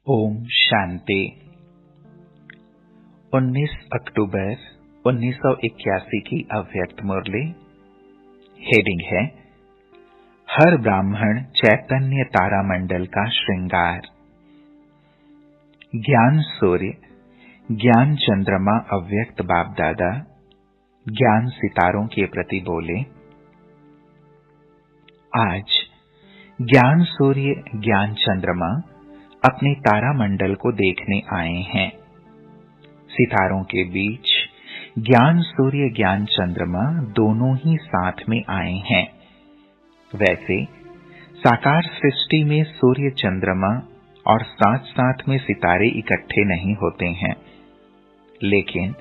ओम शांति। 19 अक्टूबर 1981 की अव्यक्त मुरली। हेडिंग है हर ब्राह्मण चैतन्य तारामंडल का श्रृंगार। ज्ञान सूर्य, ज्ञान चंद्रमा अव्यक्त बाप दादा ज्ञान सितारों के प्रति बोले। आज ज्ञान सूर्य ज्ञान चंद्रमा अपने तारामंडल को देखने आए हैं। सितारों के बीच ज्ञान सूर्य ज्ञान चंद्रमा दोनों ही साथ में आए हैं। वैसे साकार सृष्टि में सूर्य चंद्रमा और साथ साथ में सितारे इकट्ठे नहीं होते हैं, लेकिन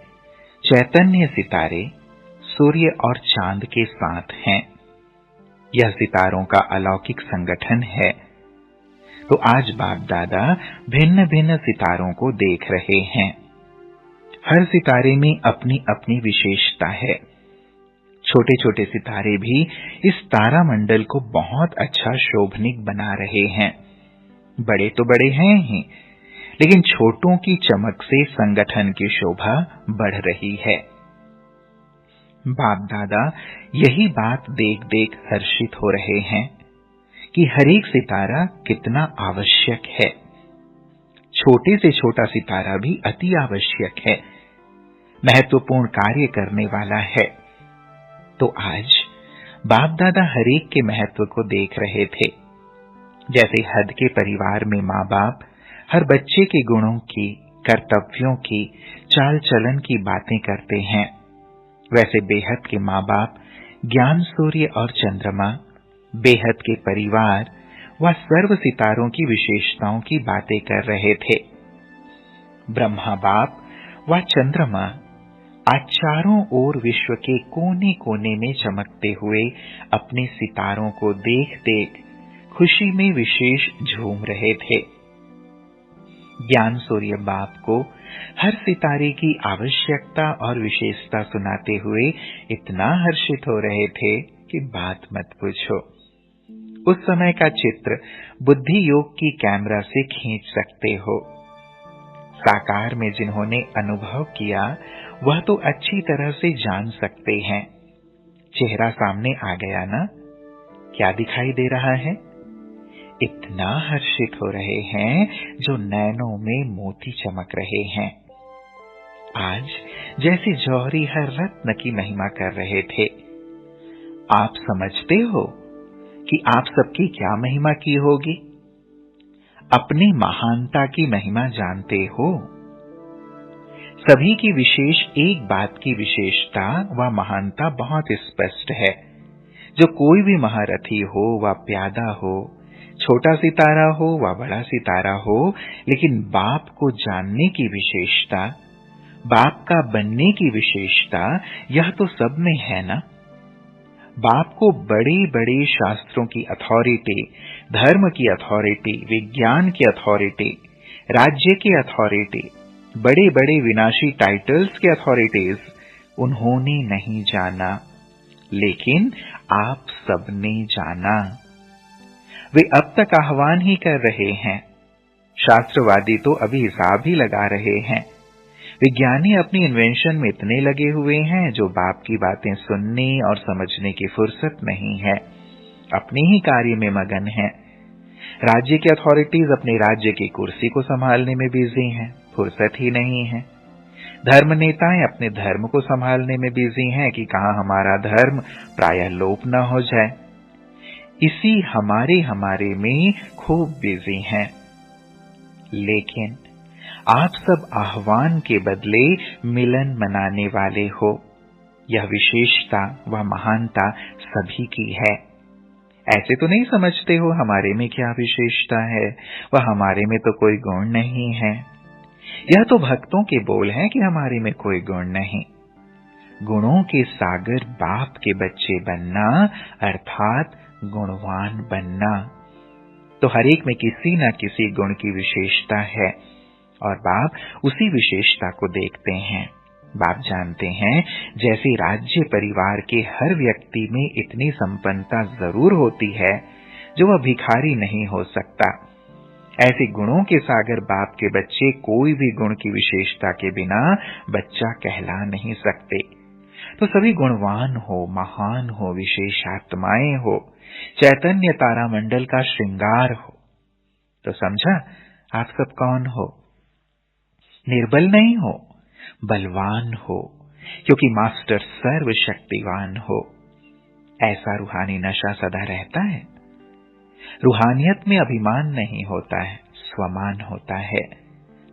चैतन्य सितारे सूर्य और चांद के साथ हैं। यह सितारों का अलौकिक संगठन है। तो आज बाप दादा भिन्न भिन्न सितारों को देख रहे हैं। हर सितारे में अपनी अपनी विशेषता है। छोटे छोटे सितारे भी इस तारामंडल को बहुत अच्छा शोभनीक बना रहे हैं। बड़े तो बड़े हैं ही, लेकिन छोटों की चमक से संगठन की शोभा बढ़ रही है। बाप दादा यही बात देख देख हर्षित हो रहे हैं कि हर एक सितारा कितना आवश्यक है। छोटे से छोटा सितारा भी अति आवश्यक है, महत्वपूर्ण कार्य करने वाला है। तो आज बाप दादा हर एक के महत्व को देख रहे थे। जैसे हद के परिवार में माँ बाप हर बच्चे के गुणों की, कर्तव्यों की, चाल चलन की बातें करते हैं, वैसे बेहद के माँ बाप ज्ञान सूर्य और चंद्रमा बेहद के परिवार व सर्व सितारों की विशेषताओं की बातें कर रहे थे। ब्रह्मा बाप व चंद्रमा आज चारों ओर विश्व के कोने कोने में चमकते हुए अपने सितारों को देख देख खुशी में विशेष झूम रहे थे। ज्ञान सूर्य बाप को हर सितारे की आवश्यकता और विशेषता सुनाते हुए इतना हर्षित हो रहे थे कि बात मत पूछो। उस समय का चित्र बुद्धि योग की कैमरा से खींच सकते हो। साकार में जिन्होंने अनुभव किया वह तो अच्छी तरह से जान सकते हैं। चेहरा सामने आ गया ना? क्या दिखाई दे रहा है? इतना हर्षित हो रहे हैं जो नैनों में मोती चमक रहे हैं। आज जैसे जौहरी हर रत्न की महिमा कर रहे थे। आप समझते हो कि आप सबकी क्या महिमा की होगी? अपनी महानता की महिमा जानते हो? सभी की विशेष एक बात की विशेषता व महानता बहुत स्पष्ट है। जो कोई भी महारथी हो व प्यादा हो, छोटा सितारा हो व बड़ा सितारा हो, लेकिन बाप को जानने की विशेषता, बाप का बनने की विशेषता, यह तो सब में है ना। बाप को बड़े बड़े शास्त्रों की अथॉरिटी, धर्म की अथॉरिटी, विज्ञान की अथॉरिटी, राज्य की अथॉरिटी, बड़े बड़े विनाशी टाइटल्स की अथॉरिटीज उन्होंने नहीं जाना, लेकिन आप सबने जाना। वे अब तक आह्वान ही कर रहे हैं। शास्त्रवादी तो अभी हिसाब ही लगा रहे हैं। विज्ञानी अपनी इन्वेंशन में इतने लगे हुए हैं जो बाप की बातें सुनने और समझने की फुर्सत नहीं है, अपने ही कार्य में मगन हैं। राज्य की अथॉरिटीज अपने राज्य की कुर्सी को संभालने में बिजी हैं, फुर्सत ही नहीं है। धर्म नेताएं अपने धर्म को संभालने में बिजी हैं कि कहां हमारा धर्म प्रायः लोप न हो जाए। इसी हमारे में खूब बिजी हैं। लेकिन आप सब आह्वान के बदले मिलन मनाने वाले हो। यह विशेषता व महानता सभी की है। ऐसे तो नहीं समझते हो हमारे में क्या विशेषता है व हमारे में तो कोई गुण नहीं है। यह तो भक्तों के बोल हैं कि हमारे में कोई गुण नहीं। गुणों के सागर बाप के बच्चे बनना अर्थात गुणवान बनना। तो हर एक में किसी न किसी गुण की विशेषता है और बाप उसी विशेषता को देखते हैं। बाप जानते हैं जैसे राज्य परिवार के हर व्यक्ति में इतनी संपन्नता जरूर होती है जो वह भिखारी नहीं हो सकता, ऐसे गुणों के सागर बाप के बच्चे कोई भी गुण की विशेषता के बिना बच्चा कहला नहीं सकते। तो सभी गुणवान हो, महान हो, विशेष आत्माएं हो, चैतन्य तारामंडल का श्रृंगार हो। तो समझा आप सब कौन हो? निर्बल नहीं हो, बलवान हो, क्योंकि मास्टर सर्वशक्तिवान हो। ऐसा रूहानी नशा सदा रहता है। रूहानियत में अभिमान नहीं होता है, स्वमान होता है।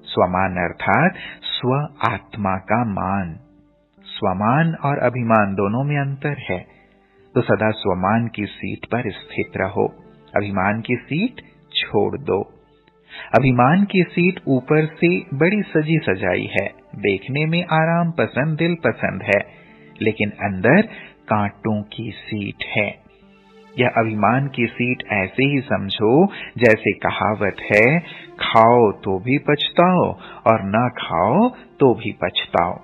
स्वमान अर्थात स्व आत्मा का मान। स्वमान और अभिमान दोनों में अंतर है। तो सदा स्वमान की सीट पर स्थित रहो, अभिमान की सीट छोड़ दो। अभिमान की सीट ऊपर से बड़ी सजी सजाई है, देखने में आराम पसंद, दिल पसंद है, लेकिन अंदर कांटों की सीट है। यह अभिमान की सीट ऐसे ही समझो जैसे कहावत है, खाओ तो भी पछताओ और ना खाओ तो भी पछताओ।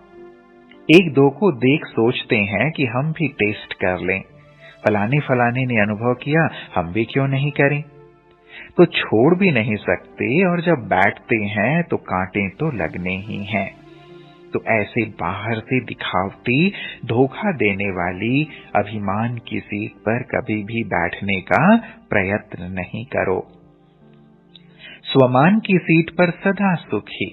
एक दो को देख सोचते हैं कि हम भी टेस्ट कर लें, फलाने फलाने ने अनुभव किया, हम भी क्यों नहीं करें। तो छोड़ भी नहीं सकते और जब बैठते हैं तो कांटे तो लगने ही हैं। तो ऐसे बाहर से दिखावटी, धोखा देने वाली अभिमान की सीट पर कभी भी बैठने का प्रयत्न नहीं करो। स्वमान की सीट पर सदा सुखी,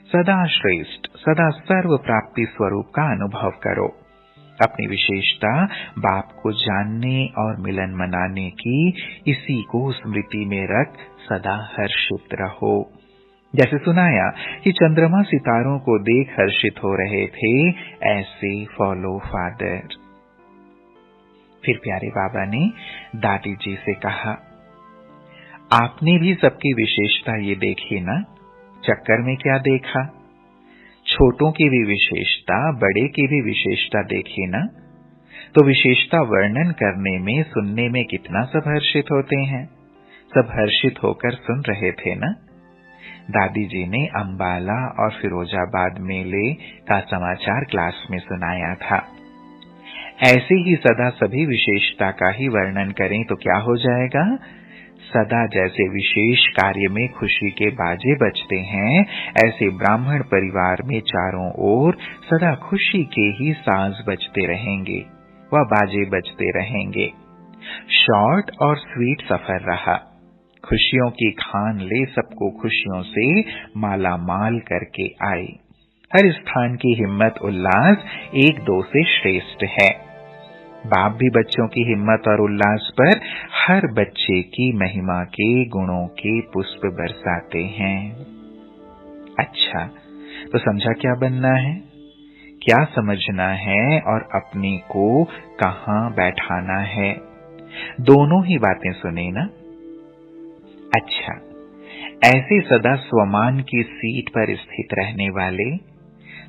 सदा श्रेष्ठ, सदा सर्व प्राप्ति स्वरूप का अनुभव करो। अपनी विशेषता बाप को जानने और मिलन मनाने की, इसी को स्मृति में रख सदा हर्षित रहो। जैसे सुनाया कि चंद्रमा सितारों को देख हर्षित हो रहे थे, ऐसे फॉलो फादर। फिर प्यारे बाबा ने दादी जी से कहा, आपने भी सबकी विशेषता ये देखी ना, चक्कर में क्या देखा? छोटों की भी विशेषता, बड़े की भी विशेषता देखी ना। तो विशेषता वर्णन करने में, सुनने में कितना सब हर्षित होते हैं। सब हर्षित होकर सुन रहे थे ना। दादी जी ने अंबाला और फिरोजाबाद मेले का समाचार क्लास में सुनाया था। ऐसे ही सदा सभी विशेषता का ही वर्णन करें तो क्या हो जाएगा? सदा जैसे विशेष कार्य में खुशी के बाजे बजते हैं, ऐसे ब्राह्मण परिवार में चारों ओर सदा खुशी के ही साज बजते रहेंगे, वह बाजे बजते रहेंगे। शॉर्ट और स्वीट सफर रहा, खुशियों की खान ले सबको खुशियों से माला माल करके आई। हर स्थान की हिम्मत उल्लास एक दो से श्रेष्ठ है। बाप भी बच्चों की हिम्मत और उल्लास पर हर बच्चे की महिमा के गुणों के पुष्प बरसाते हैं। अच्छा, तो समझा क्या बनना है, क्या समझना है और अपने को कहां बैठाना है। दोनों ही बातें सुने ना। अच्छा, ऐसे सदा स्वमान की सीट पर स्थित रहने वाले,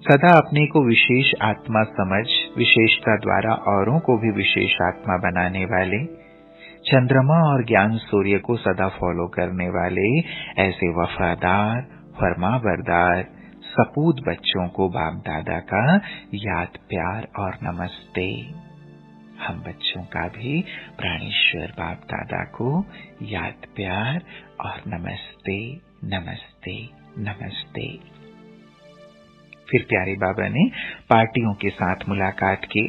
सदा अपने को विशेष आत्मा समझ विशेषता द्वारा औरों को भी विशेष आत्मा बनाने वाले, चंद्रमा और ज्ञान सूर्य को सदा फॉलो करने वाले, ऐसे वफादार, फरमाबरदार, सपूत बच्चों को बाप दादा का याद प्यार और नमस्ते। हम बच्चों का भी प्राणेश्वर बाप दादा को याद प्यार और नमस्ते नमस्ते नमस्ते। फिर प्यारे बाबा ने पार्टियों के साथ मुलाकात की।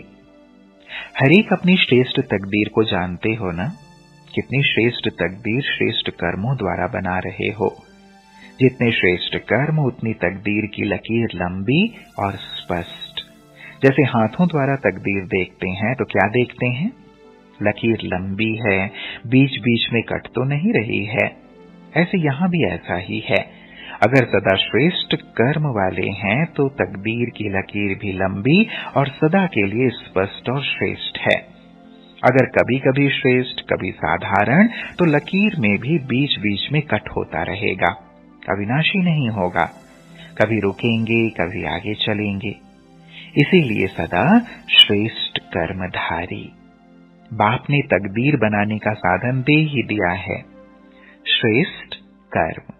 हर एक अपनी श्रेष्ठ तकदीर को जानते हो ना। कितनी श्रेष्ठ तकदीर श्रेष्ठ कर्मों द्वारा बना रहे हो। जितने श्रेष्ठ कर्म उतनी तकदीर की लकीर लंबी और स्पष्ट। जैसे हाथों द्वारा तकदीर देखते हैं तो क्या देखते हैं? लकीर लंबी है, बीच बीच में कट तो नहीं रही है। ऐसे यहां भी ऐसा ही है। अगर सदा श्रेष्ठ कर्म वाले हैं तो तकदीर की लकीर भी लंबी और सदा के लिए स्पष्ट और श्रेष्ठ है। अगर कभी कभी श्रेष्ठ, कभी साधारण, तो लकीर में भी बीच बीच में कट होता रहेगा, अविनाशी नहीं होगा। कभी रुकेंगे, कभी आगे चलेंगे। इसीलिए सदा श्रेष्ठ कर्मधारी। बाप ने तकदीर बनाने का साधन दे ही दिया है, श्रेष्ठ कर्म।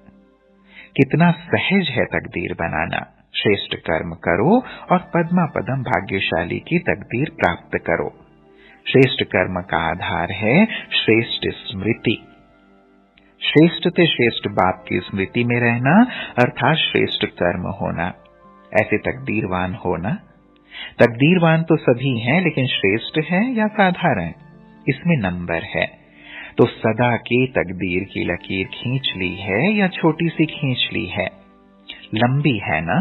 कितना सहज है तकदीर बनाना। श्रेष्ठ कर्म करो और पद्मा पदम भाग्यशाली की तकदीर प्राप्त करो। श्रेष्ठ कर्म का आधार है श्रेष्ठ स्मृति। श्रेष्ठ से श्रेष्ठ बाप की स्मृति में रहना अर्थात श्रेष्ठ कर्म होना, ऐसे तकदीरवान होना। तकदीरवान तो सभी हैं, लेकिन श्रेष्ठ है या साधारण, इसमें नंबर है। तो सदा के तकदीर की लकीर खींच ली है या छोटी सी खींच ली है? लंबी है ना,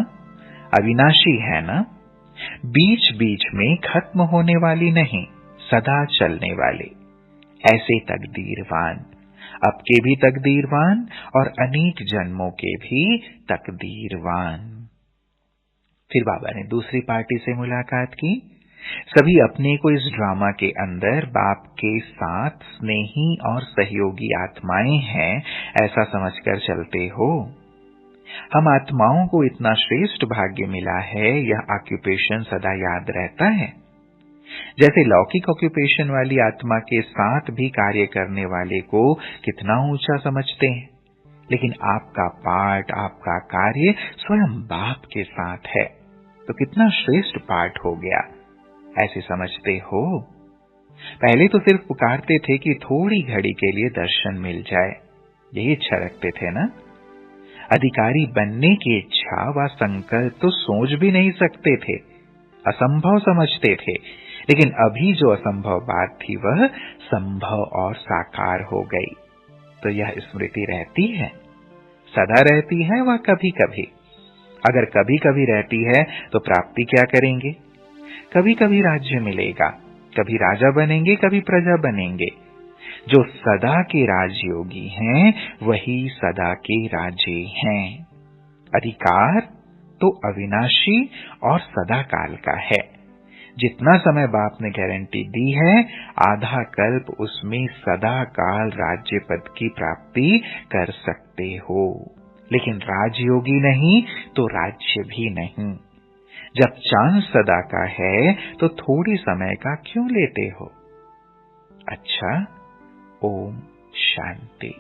अविनाशी है ना, बीच बीच में खत्म होने वाली नहीं, सदा चलने वाली। ऐसे तकदीरवान, अब के भी तकदीरवान और अनेक जन्मों के भी तकदीरवान। फिर बाबा ने दूसरी पार्टी से मुलाकात की। सभी अपने को इस ड्रामा के अंदर बाप के साथ स्नेही और सहयोगी आत्माएं हैं ऐसा समझकर चलते हो। हम आत्माओं को इतना श्रेष्ठ भाग्य मिला है, यह ऑक्यूपेशन सदा याद रहता है। जैसे लौकिक ऑक्यूपेशन वाली आत्मा के साथ भी कार्य करने वाले को कितना ऊंचा समझते हैं, लेकिन आपका पाठ, आपका कार्य स्वयं बाप के साथ है, तो कितना श्रेष्ठ पाठ हो गया, ऐसे समझते हो। पहले तो सिर्फ पुकारते थे कि थोड़ी घड़ी के लिए दर्शन मिल जाए, यही इच्छा रखते थे ना। अधिकारी बनने की इच्छा व संकल्प तो सोच भी नहीं सकते थे, असंभव समझते थे। लेकिन अभी जो असंभव बात थी वह संभव और साकार हो गई। तो यह स्मृति रहती है, सदा रहती है व कभी कभी। अगर कभी कभी रहती है तो प्राप्ति क्या करेंगे? कभी कभी राज्य मिलेगा, कभी राजा बनेंगे, कभी प्रजा बनेंगे। जो सदा के राजयोगी हैं वही सदा के राजे हैं। अधिकार तो अविनाशी और सदा काल का है। जितना समय बाप ने गारंटी दी है, आधा कल्प उसमें सदा काल राज्य पद की प्राप्ति कर सकते हो। लेकिन राजयोगी नहीं तो राज्य भी नहीं। जब चांस सदा का है तो थोड़ी समय का क्यों लेते हो? अच्छा, ओम शांति।